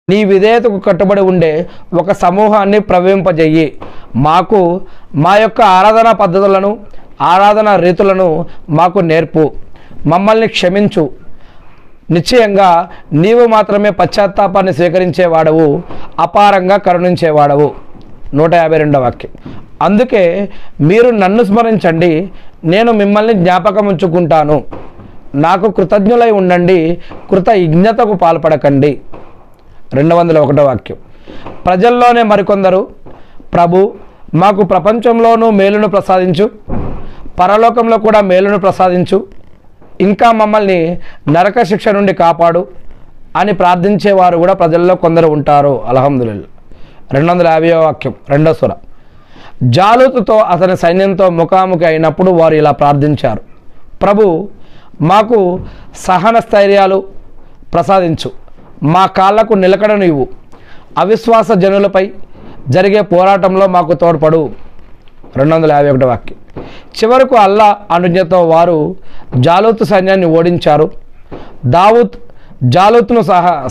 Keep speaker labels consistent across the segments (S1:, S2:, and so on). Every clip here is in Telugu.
S1: నీ విధేయతకు కట్టుబడి ఉండే ఒక సమూహాన్ని ప్రవేశింపజేయి. మాకు మా యొక్క ఆరాధనా పద్ధతులను, ఆరాధనా రీతులను మాకు నేర్పు. మమ్మల్ని క్షమించు. నిశ్చయంగా నీవు మాత్రమే పశ్చాత్తాపాన్ని స్వీకరించేవాడవు, అపారంగా కరుణించేవాడవు. 152వ వాక్యం. అందుకే మీరు నన్ను స్మరించండి, నేను మిమ్మల్ని జ్ఞాపకం ఉంచుకుంటాను. నాకు కృతజ్ఞులై ఉండండి, కృతజ్ఞతకు పాల్పడకండి. 201వ వాక్యం. ప్రజల్లోనే మరికొందరు, ప్రభు మాకు ప్రపంచంలోనూ మేలును ప్రసాదించు, పరలోకంలో కూడా మేలును ప్రసాదించు, ఇంకా మమ్మల్ని నరక శిక్ష నుండి కాపాడు అని ప్రార్థించేవారు కూడా ప్రజల్లో కొందరు ఉంటారు. అల్హమ్దులిల్లా. 250వ వాక్యం, 2వ సూర. జాలూతుతో అతని సైన్యంతో ముఖాముఖి అయినప్పుడు వారు ఇలా ప్రార్థించారు, ప్రభు మాకు సహన స్థైర్యాలు ప్రసాదించు, మా కాళ్లకు నిలకడను ఇవ్వు, అవిశ్వాస జనులపై జరిగే పోరాటంలో మాకు తోడ్పడు. 251వ వాక్యం. చివరకు అల్లా అనుజ్ఞతో వారు జాలూతు సైన్యాన్ని ఓడించారు. దావూద్ జాలూతును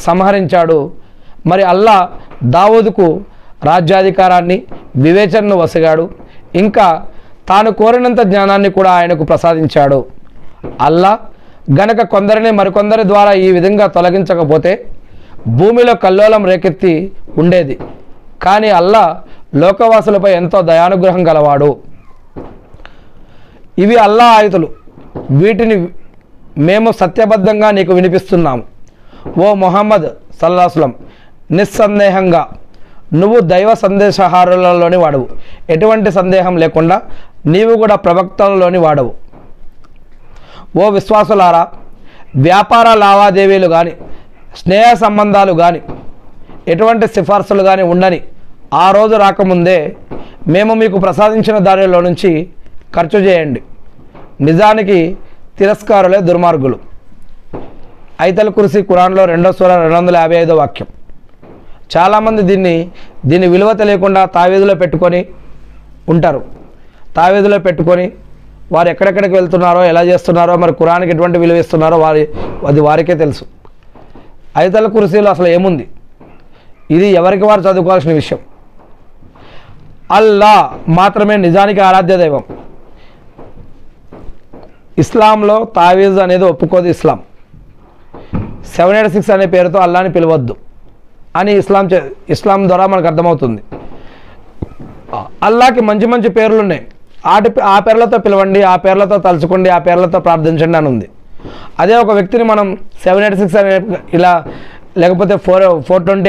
S1: సంహరించాడు. మరి అల్లా దావూదుకు రాజ్యాధికారాన్ని, వివేచనను వసగాడు. ఇంకా తాను కోరినంత జ్ఞానాన్ని కూడా ఆయనకు ప్రసాదించాడు. అల్లా గనక కొందరిని మరికొందరి ద్వారా ఈ విధంగా తొలగించకపోతే భూమిలో కల్లోలం రేకెత్తి ఉండేది. కానీ అల్లా లోకవాసులపై ఎంతో దయానుగ్రహం గలవాడు. ఇవి అల్లా ఆయుతులు, వీటిని మేము సత్యబద్ధంగా నీకు వినిపిస్తున్నాము. ఓ ముహమ్మద్ సల్లల్లాహు అలైహి వసల్లం, నిస్సందేహంగా నువ్వు దైవ సందేశహారులలోని వాడవు, ఎటువంటి సందేహం లేకుండా నీవు కూడా ప్రవక్తలలోని వాడవు. ఓ విశ్వాసులారా, వ్యాపార లావాదేవీలు కానీ, స్నేహ సంబంధాలు కానీ, ఎటువంటి సిఫార్సులు కానీ ఉండని ఆ రోజు రాకముందే మేము మీకు ప్రసాదించిన దానిలో నుంచి ఖర్చు చేయండి. నిజానికి తిరస్కారులే దుర్మార్గులు. ఐతల్ కుర్సీ ఖురాన్లో 2వ సూర 255వ వాక్యం. చాలామంది దీన్ని విలువ తెలియకుండా తావీదులో పెట్టుకొని ఉంటారు. తావీదులో పెట్టుకొని వారు ఎక్కడెక్కడికి వెళ్తున్నారో, ఎలా చేస్తున్నారో, మరి ఖురాన్కి ఎటువంటి విలువ ఇస్తున్నారో అది వారికే తెలుసు. ఐతల్ కుర్సీలో అసలు ఏముంది? ఇది ఎవరికి వారు చదువుకోవాల్సిన విషయం. అల్లా మాత్రమే నిజానికి ఆరాధ్య దైవం. ఇస్లాంలో తావీజ్ అనేది ఒప్పుకోదు. ఇస్లాం 786 అనే పేరుతో అల్లాని పిలవద్దు అని ఇస్లాం ద్వారా మనకు అర్థమవుతుంది. అల్లాకి మంచి మంచి పేర్లు ఉన్నాయి. ఆ పేర్లతో పిలవండి, ఆ పేర్లతో తలుచుకోండి, ఆ పేర్లతో ప్రార్థించండి అని ఉంది. అదే ఒక వ్యక్తిని మనం 786 అనే ఇలా, లేకపోతే 420